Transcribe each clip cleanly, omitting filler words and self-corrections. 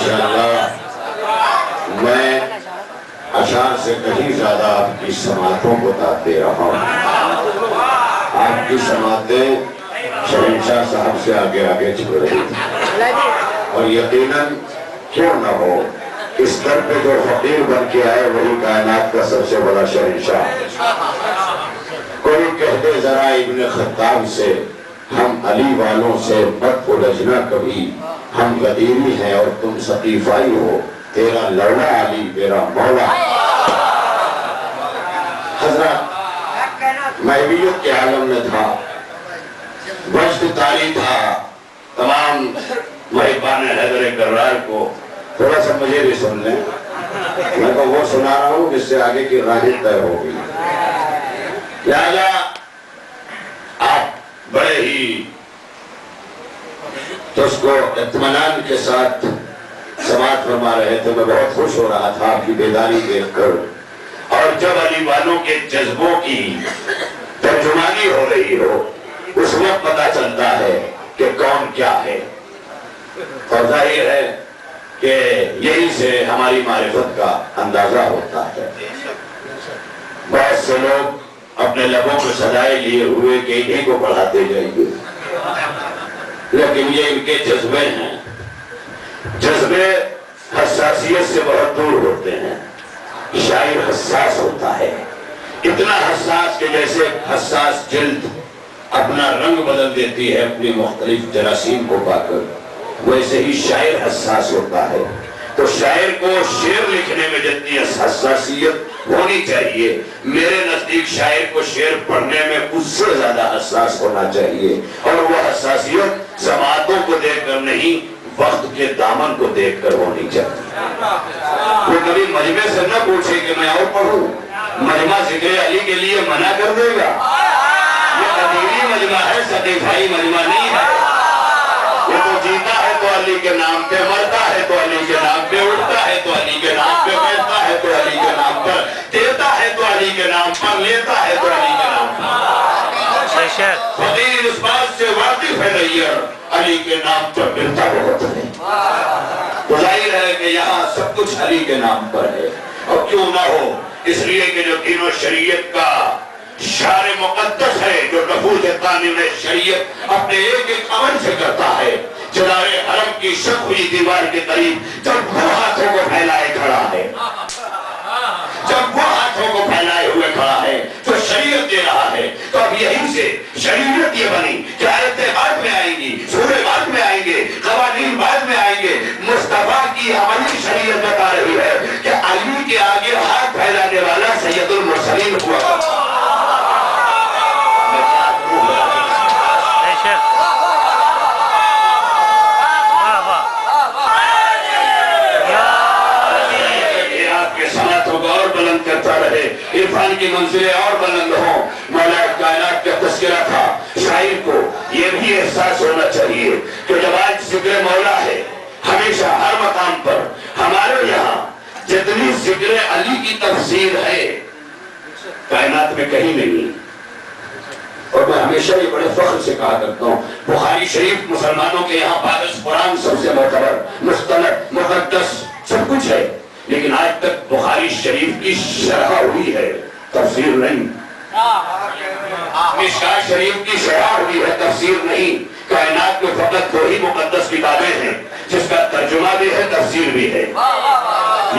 ماشاءاللہ میں اشعار سے کہیں زیادہ آپ کی سماعتوں کو داد دے رہا ہوں. آپ کی سماعتیں شہنشاہ صاحب سے آگے آگے چل رہی تھی اور یقیناً کیوں نہ ہو اس در پہ جو فقیر بن کے آئے وہی کائنات کا سب سے بڑا شہنشاہ. کوئی کہتے ذرا ابن خطاب سے ہم علی والوں سے مت الجھنا کبھی, ہم غدیری ہیں اور تم ثقیفائی ہو, تیرا لولا علی میرا مولا. حضرت محبیت کے عالم میں تھا, وجد تاری تھا, تمام محبان حیدر کرار کو تھوڑا سا مجھے بھی سن لیں. میں تو وہ سنا رہا ہوں جس سے آگے کی راہ طے ہوگی. لہذا آپ بڑے ہی تو اس کو اطمینان کے ساتھ سماعت فرما رہے تھے. میں بہت خوش ہو رہا تھا آپ کی بیداری دیکھ کر, اور جب علی والوں کے جذبوں کی ترجمانی ہو رہی ہو اس وقت پتا چلتا ہے کہ کون کیا ہے. اور ظاہر ہے کہ یہی سے ہماری معرفت کا اندازہ ہوتا ہے. بہت سے لوگ اپنے لبوں کو سجائے لیے ہوئے کہ انہیں کو پڑھاتے جائیں گے, لیکن یہ ان کے جذبے ہیں. جذبے حساسیت سے بہت دور ہوتے ہیں. شاعر حساس ہوتا ہے, اتنا حساس کہ جیسے حساس جلد اپنا رنگ بدل دیتی ہے اپنی مختلف جراثیم کو پا کر, ویسے ہی شاعر حساس ہوتا ہے. تو شاعر کو شعر لکھنے میں جتنی حساسیت ہونی چاہیے, میرے نزدیک شاعر کو شعر پڑھنے میں اس سے زیادہ حساس ہونا چاہیے. اور وہ حساسیت سماعتوں کو دیکھ کر نہیں, وقت کے دامن کو دیکھ کر ہونی چاہیے. وہ کبھی مجمع سے نہ پوچھے کہ میں اور پڑھوں, مجمع ذکر علی کے لیے منع کر دے گا. یہ قدیری مجمع ہے, ثقیفائی مجمع نہیں ہے. یہ تو جیتا ہے تو علی کے نام پہ, مرتا ہے تو علی کے نام پہ, اٹھتا ہے تو علی کے نام پہ, بیٹھتا ہے تو علی کے نام پر, دیتا ہے تو علی کے نام پر, لیتا ہے تو علی کے نام پر. فقیر اس بات سے واقف ہے نیّر, علی کے نام پر ملتا بہت ہے. تو ظاہر ہے کہ یہاں سب کچھ علی کے نام پر ہے. اور کیوں نہ ہو, اس لیے کہ جو دین و شریعت کا شعر مقدس ہے, جو نفوذ قانون شریعت اپنے ایک ایک عمل سے کرتا ہے. جدار حرم کی شق ہوئی دیوار کے قریب جب وہ ہاتھوں کو پھیلائے کھڑا ہے, جب وہ ہاتھوں کو پھیلائے ہوئے کھڑا ہے تو شریعت دے رہا ہے. تو اب یہیں سے شریعت یہ بنی کہ آیتیں بعد میں آئیں گی, سورے بعد میں آئیں گے, قوانین بعد میں آئیں گے. مصطفیٰ کی عملی شریعت بتا رہی ہے کہ علی کے آگے ہاتھ پھیلانے والا سید المرسلین ہوا. کرتا رہے, عرفان کی منزلیں اور بلند ہوں. مولا کائنات کا تذکرہ تھا. شاعر کو یہ بھی احساس ہونا چاہیے کہ جب آج ذکر مولا ہے, ہمیشہ ہر مقام پر ہمارے یہاں جتنی ذکر علی کی تفسیر ہے کائنات میں کہیں نہیں. اور میں ہمیشہ یہ بڑے فخر سے کہا کرتا ہوں, بخاری شریف مسلمانوں کے یہاں پاکس قرآن سب سے معتبر, مستند, مقدس سب کچھ ہے, لیکن آج تک بخاری شریف کی شرح ہوئی ہے, تفسیر نہیں. مشکات شریف کی شرح ہوئی ہے, تفسیر نہیں. کائنات میں فقط دو ہی مقدس کتابیں ہیں جس کا ترجمہ بھی ہے, تفسیر بھی ہے.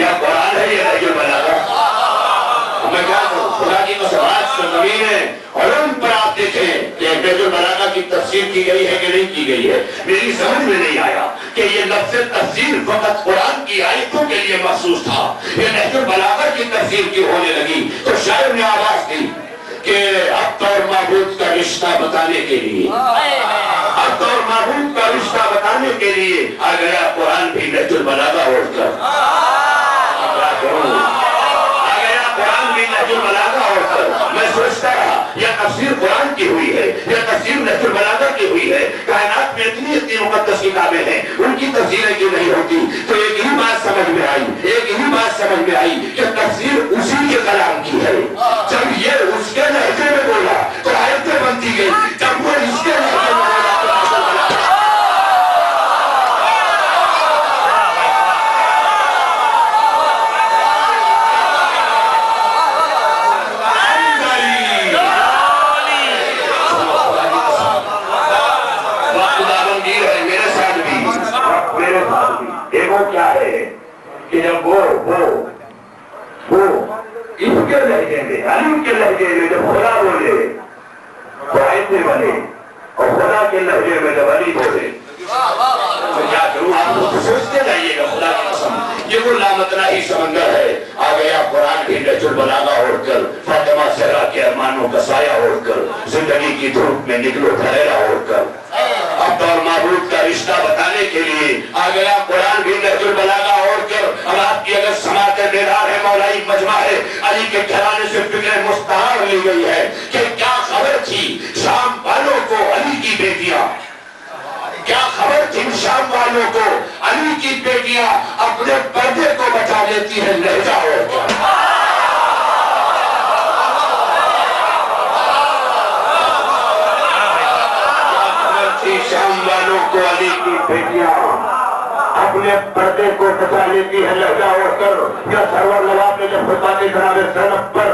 یا قرآن ہے یا نہج البلاغہ. میں کیا کروں, خدا کی قسم آج سرزمین ہے علم پر آپ دیکھیں کہ نہج البلاغہ کی تفسیر کی گئی ہے کہ نہیں کی گئی ہے. میری سمجھ میں نہیں آیا کہ یہ لفظ تفسیر فقط قرآن کی آیتوں کے لیے مخصوص تھا, یہ نہج البلاغہ کی تفسیر کی ہونے لگی. تو شاعر نے آواز دی کہ اب تو معبود کا رشتہ بتانے کے لیے, اب تو معبود کا رشتہ بتانے کے لیے آ گیا قرآن بھی نہج البلاغہ اٹھ کر. آ گیا قرآن بھی نہج البلاغہ اٹھ کر. میں سوچتا رہا یہ تفسیر قرآن کی ہوئی ہے, یہ تفسیر نہج البلاغہ کی ہوئی ہے. کائنات میں اتنی مقدس کتابیں ہیں, ان کی تفسیریں کیوں نہیں ہوتی؟ تو ایک ہی بات سمجھ میں آئی, ایک ہی بات سمجھ میں آئی کہ تفسیر اسی کے کلام کی ہے. جب یہ اس کے لہجے میں بولا تو آیتیں بنتی گئی, جب وہ اس کے لہجے میں بولا تو کہ جب وہ اس کے لہجے میں، علی کے لہجے میں جب خدا بولے تو ایسے بنے، اور خدا کے لہجے میں جب علی بولے تو کیا کروں؟ آپ کو سوچتے رہیے گا، خدا کی قسم یہ وہ لامتناہی سمندر ہے۔ آ گیا قرآن بھی نہج البلاغہ اوڑھ کر، فاطمہ زہرا کے ارمانوں کا سایہ اوڑھ کر، زندگی کی دھوپ میں نکلو دھڑیرا اوڑھ کر، اب اور معبود کا رشتہ بتانے کے لیے آ گیا قرآن بھی نہج البلاغہ اوڑھ کر۔ اب آپ کی اگر سماعت بیدار ہے، مولائی مجمع ہے، علی کے گھرانے سے فکر مستعار لی گئی ہے کہ کیا خبر تھی شام والوں کو علی کی بیٹیاں، کیا خبر تھی شام والوں کو علی کی بیٹیاں اپنے پردے کو بچا لیتی ہیں لہجہ اوڑھ کر۔ شام والوں کو علی کی بیٹیاں اپنے پردے کو بچا لیتی ہے لہجہ اوڑھ کر۔ یا سرور نواب نے جب خطبات جناب زینب پر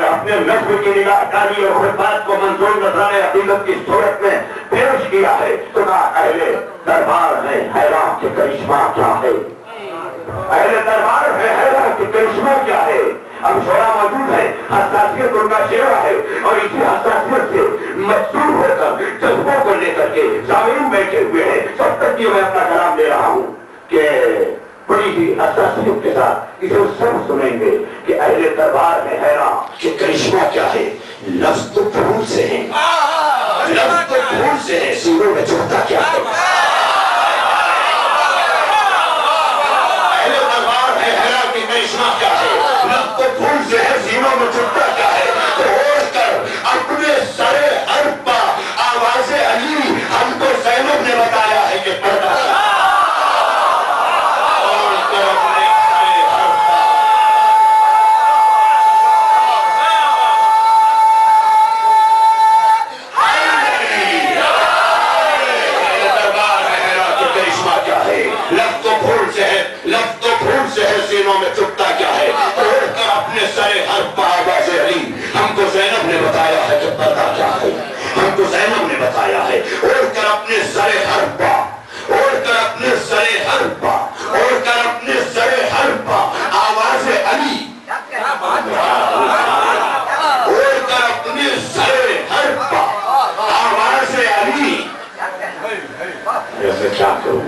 اپنے نظم کی نگاہ ڈالی اور خطبات کو منظور نذرانِ عقیدت کی صورت میں پیش کیا ہے تو کہا اہل دربار ہے حیران کہ کرشمہ کیا ہے، اہل دربار ہے حیران کہ کرشمہ کیا ہے۔ اب شعرا موجود ہے، حساسیت ان کا چہرہ ہے، اور اسی حساسیت سے مجبور ہو کر جذبوں کو لے کر کے سامعین بیٹھے ہوئے ہیں۔ سب تک یہ میں اپنا کلام لے رہا ہوں کہ بڑی ہی حساسیت کے ساتھ اسے سب سنیں گے کہ اہل دربار ہے حیران کہ کرشمہ کیا ہے۔ لفظ تو پھول سے ہیں، لفظ تو پھول سے ہے، سینوں میں چبھتا کیا ہے۔ اہل دربار ہے حیران کہ کرشمہ کیا ہے، لفظ تو پھول سے ہے، سینوں میں چبھتا کیا ہے۔ تو اوڑھ کر اپنے سرے حرف پا آواز علی ہم کو زینب نے بتایا ہے کہ پردہ کیا ہے۔ سینوں میں چبھتا کیا ہے، اوڑھ کر اپنے سرے حرف پا آواز علی ہم کو زینب نے بتایا ہے کہ پردہ کیا ہے، ہم کو زینب نے بتایا ہے۔ اوڑھ کر اپنے سرے حرف پا، اوڑھ کر اپنے سرے حرف پا، اوڑھ کر اپنے سرے حرف پا آواز علی، اوڑھ کر اپنے سرے حرف پا آواز علی۔ ایسے کیا کروں؟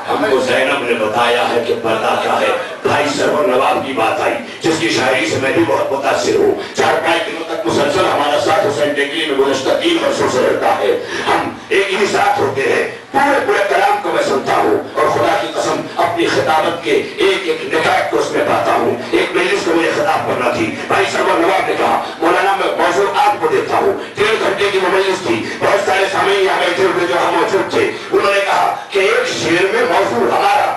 ہم کو زینب نے بتایا ہے کہ پردہ کیا ہے۔ بھائی سرور نواب کی بات آئی جس کی شاعری سے میں بھی بہت متاثر ہوں۔ 4-5 دنوں تک مسلسل ہمارا ساتھ حسین ٹیکری میں گزشتہ 3 برسوں سے رہتا ہے۔ ہم ایک ہی ساتھ ہوتے ہیں، پورے کلام کو میں سنتا ہوں اور خدا کی قسم اپنی خطابت کے ایک نکات کو اس میں پاتا ہوں۔ ایک مجلس کو مجھے خطاب کرنا تھی، بھائی سرور نواب نے کہا مولانا میں موضوع آپ کو دیتا ہوں۔ 1.5 گھنٹے کی مجلس تھی، بہت سارے سامعین یہاں بیٹھے ہوئے جو ہم موجود تھے، انہوں نے کہا کہ ایک شعر میں موضوع ہمارا۔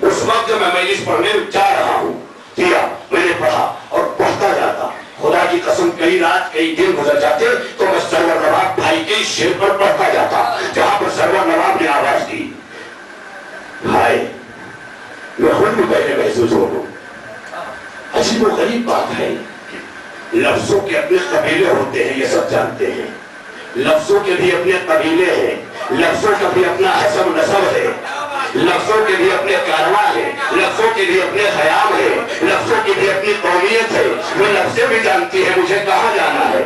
اس وقت جب میں مجلس پڑھنے جا رہا ہوں کیا میں نے پڑھا اور پڑھتا جاتا، خدا کی قسم کئی رات کئی دن گزر جاتے تو میں سرور نواب بھائی کے شعر پر پڑھتا جاتا جہاں پر سرور نواب نے آواز دی۔ بھائی میں خود بھی پہلے محسوس ہو رہا ہوں، عجیب و غریب بات ہے، لفظوں کے اپنے قبیلے ہوتے ہیں، یہ سب جانتے ہیں، لفظوں کے بھی اپنے قبیلے ہیں، لفظوں کا بھی اپنا حسب نسب ہے، لفظوں کے بھی اپنے کارواں ہیں، لفظوں کے بھی اپنے خیام ہیں، لفظوں کی بھی اپنی قومیت ہے۔ وہ لفظیں بھی جانتی ہے مجھے کہاں جانا ہے،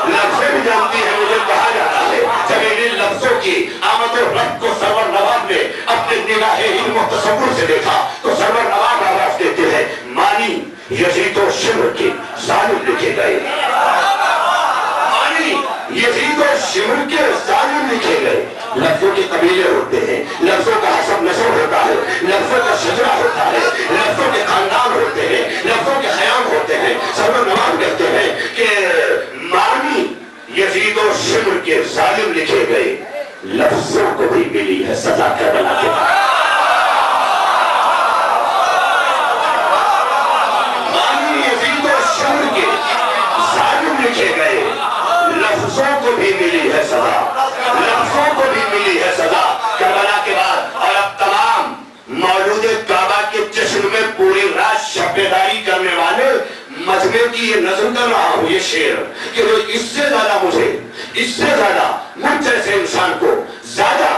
لفظیں بھی جانتی ہے مجھے کہاں جانا ہے۔ جب ان لفظوں کی آمد و رفت کو سرور نواب نے اپنے نگاہ علم و تصور سے دیکھا تو سرور نواب آواز دیتے ہیں مانی یزید و شمر کے ظالم لکھے گئے، مانی یزید و شمر کے ظالم لکھے گئے۔ لفظوں کے قبیلے ہوتے ہیں، لفظوں کا حسب نسب ہوتا ہے، لفظوں کا شجرہ ہوتا ہے، لفظوں کے خاندان ہوتے ہیں، لفظوں کے خیام ہوتے ہیں۔ سرور نواب کہتے ہیں کہ مانی یزید و شمر کے ظالم لکھے گئے، لفظوں کو بھی ملی ہے سزا کربلا کے بعد۔ مانی یزید و شمر کے ظالم لکھے گئے، لفظوں کو بھی ملی ہے سزا، لفظوں کو بھی ملی ہے سزا کربلا کے بعد۔ اور اب تمام مولود کعبہ کے جشن میں پوری رات شب بیداری کرنے والے مجمع کی یہ نظم کر رہا ہوں، یہ شعر کہ وہ اس سے زیادہ مجھے، اس سے زیادہ مجھ جیسے انسان کو زیادہ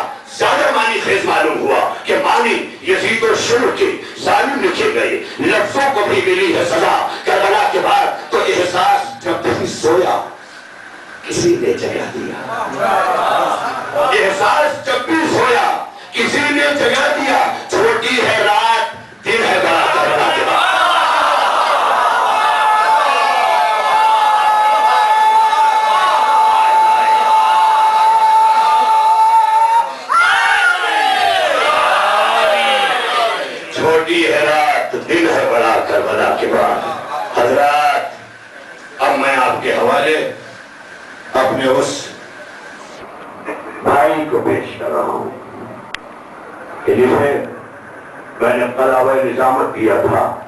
معنی خیز معلوم ہوا کہ مانی یزید و شر کے ظالم لکھے گئے، لفظوں کو بھی ملی ہے سزا کربلا کے بعد۔ تو احساس جب بھی سویا کسی نے جگہ دیا، احساس جب بھی سویا کسی نے جگہ دیا۔ چھوٹی ہے رات دن ہے بڑا کربلا کے بعد۔ چھوٹی ہے رات دن ہے بڑا کربلا کے بعد۔ حضرات اب میں آپ کے حوالے اپنے اس بھائی کو پیش کر رہا ہوں کہ جسے میں نے قلعہ نظامت کیا تھا۔